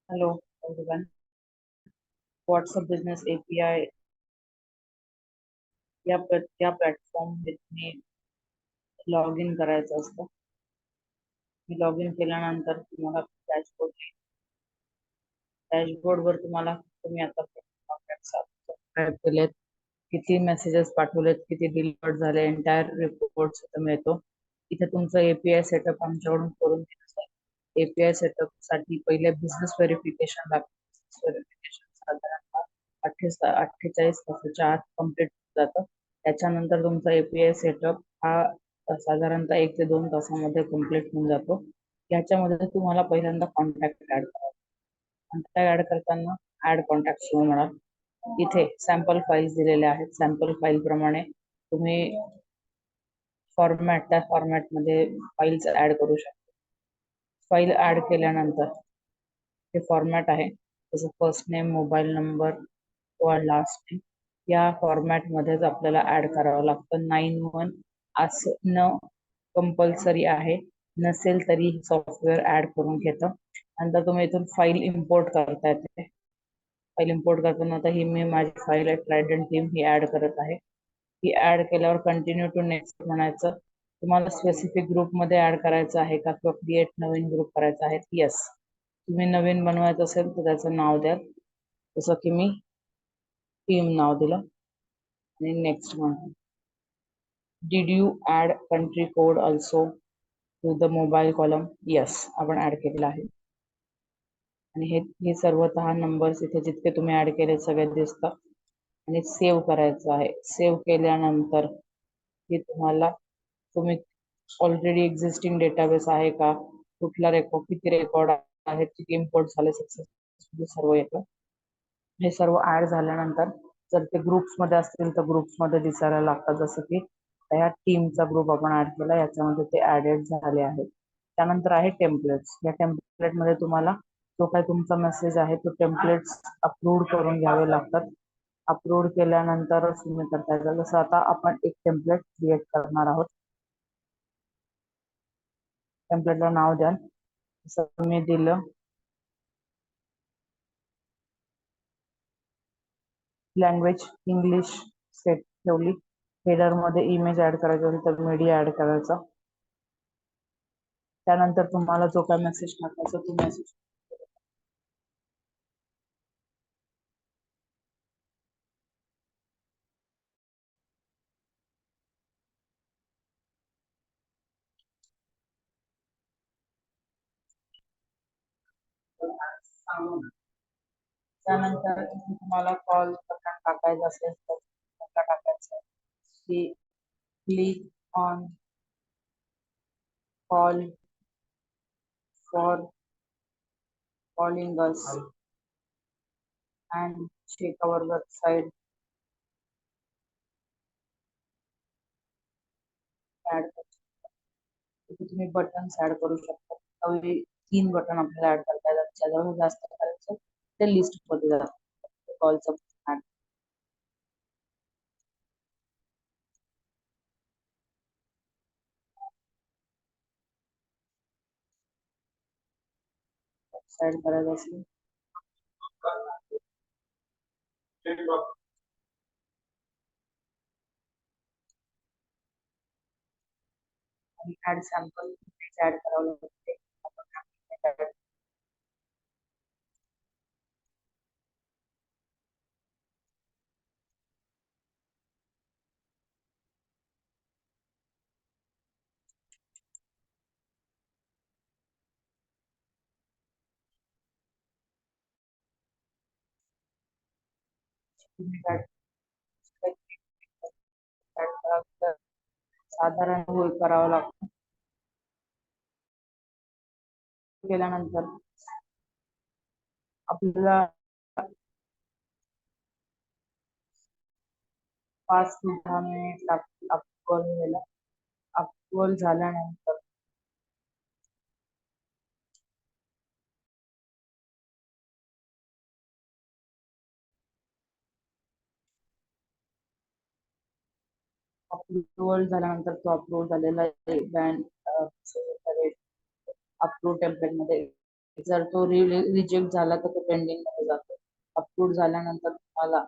Hello everyone. WhatsApp Business API या platform me log in करायचं असतं. मी लॉग इन केल्यानंतर तुम्हाला डॅशबोर्ड वर तुम्ही आता सबस्क्राईब केलेत, किती मेसेजेस पाठवलेत, किती डिलीट झाले, एंटायर रिपोर्ट मिळतो. इथे तुमचं एपीआय सेटअप आमच्याकडून करून दिलं. एपीआय सेटअप साठी पहिले बिझनेस व्हेरिफिकेशन लागतं. व्हेरिफिकेशन साधारणतः 48 तासाच्या आत कम्प्लीट जातं. त्याच्यानंतर तुमचा एपीआय सेटअप हा साधारणतः 1 ते 2 तासामध्ये कम्प्लीट होऊन जातो. याच्यामध्ये तुम्हाला पहिल्यांदा कॉन्टॅक्ट ऍड करायचा. कॉन्टॅक्ट ऍड करताना ऍड कॉन्टॅक्ट म्हणाल. इथे सॅम्पल फाईल्स दिलेल्या आहेत. सॅम्पल फाईल प्रमाणे तुम्ही त्या फॉर्मॅटमध्ये फाईल्स ऍड करू शकता. फाईल ऍड केल्यानंतर हे फॉर्मॅट आहे, जसं फर्स्ट नेम, मोबाईल नंबर किंवा लास्ट नेम या फॉर्मॅटमध्येच आपल्याला ऍड करावं लागतं. 9-1 असणं कंपल्सरी आहे. नसेल तरी सॉफ्टवेअर ऍड करून घेतं. नंतर तुम्ही इथून फाईल इम्पोर्ट करता येते. फाईल इम्पोर्ट करताना आता ही मी माझी फाईल आहे, ट्रायडंट टीम ही ऍड करत आहे. ही ऍड केल्यावर कंटिन्यू टू नेक्स्ट म्हणायचं. तुम्हाला स्पेसिफिक ग्रुपमध्ये ऍड करायचं आहे का किंवा क्रिएट नवीन ग्रुप करायचा आहे? येस. तुम्ही नवीन बनवायचं असेल तर त्याचं नाव द्या. जसं की मी टीम नाव दिलं आणि नेक्स्ट म्हणून. Did you add country code also to the mobile column? Yes, आपण ऍड केलेला आहे. आणि हे सर्वतः नंबर्स इथे जितके तुम्ही ऍड केले सगळे दिसतात. आणि सेव्ह करायचं आहे. सेव्ह केल्यानंतर की तुम्ही ऑलरेडी एक्झिस्टिंग डेटाबेस आहे का, कुठला रेकॉर्ड, किती रेकॉर्ड आहेत, किती इम्पोर्ट झाले सक्सेसफुली, सर्व येतं. हे सर्व ऍड झाल्यानंतर जर ते ग्रुप्स मध्ये असतील तर ग्रुप्स मध्ये दिसायला लागतात. जसं की ह्या टीमचा ग्रुप आपण ऍड केला, याच्यामध्ये ते ऍडेड झाले आहेत. त्यानंतर आहे टेम्पलेट्स. या टेम्पलेट मध्ये तुम्हाला जो काही तुमचा मेसेज आहे तो टेम्पलेट्स अपलोड करून घ्यावे लागतात. अपलोड केल्यानंतरच तुम्ही करता येईल. जसं आता आपण एक टेम्पलेट क्रिएट करणार आहोत. टेम्पलेटला नाव द्या. जसं मी दिलं लँग्वेज इंग्लिश सेट ठेवली. हेडर मध्ये इमेज ऍड करायची असेल तर मीडिया ऍड करायचा. त्यानंतर तुम्हाला जो काय मेसेज टाकायचा तो मेसेज त्यानंतर तुम्हाला कॉल टाकायचा असेल तर टाकायचं की click on call for calling us and check our website. Add तुम्ही बटन्स ऍड करू शकता. 3 बटन आपल्याला ऍड करता येतात. ज्याच्यावर जास्त करायचं ते लिस्ट मध्ये जातात. कॉलचं ऍड करायचं असेल आणि ऍड सॅम्पल ऍड करावं लागते. साधारण करावं लागतं. केल्यानंतर आपल्याला 5 ते 10 मिनिट लागतील अप्रूव्हल झाल्यानंतर तो अप्रूव्ह झालेला बँड अप्रूव्ह टेम्पलेट मध्ये जर तो रिजेक्ट झाला तर तो पेंडिंग मध्ये जातो. अप्रूव्ह झाल्यानंतर तुम्हाला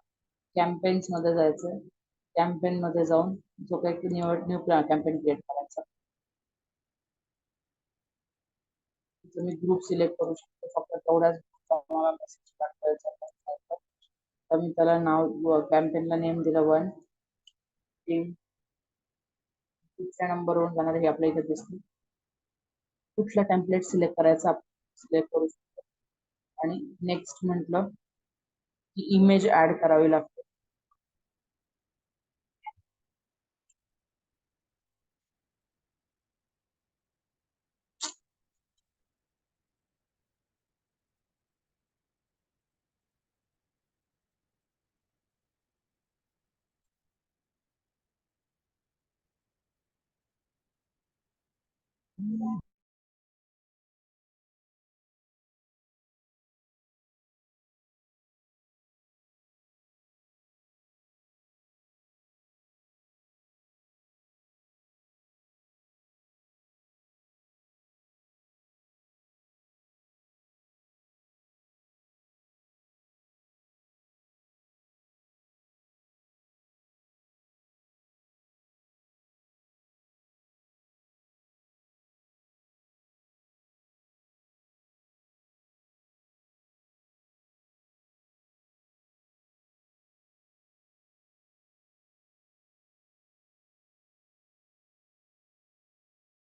कॅम्पेन्स मध्ये जायचं. कॅम्पेन मध्ये जाऊन जो काही न्यू कॅम्पेन क्रिएट करायचा, तुम्ही ग्रुप सिलेक्ट करू शकता. फक्त तेवढ्याच तुम्हाला मेसेज पाठवायचा आहे. तर मी त्याला नाव कॅम्पेनला नेम दिलं वन. कुठल्या नंबरवरून जाणार हे आपल्या इथे दिसते. कुठला टेम्पलेट सिलेक्ट करायचा सिलेक्ट करू शकतो. आणि नेक्स्ट म्हटलं की इमेज ऍड करावी लागते.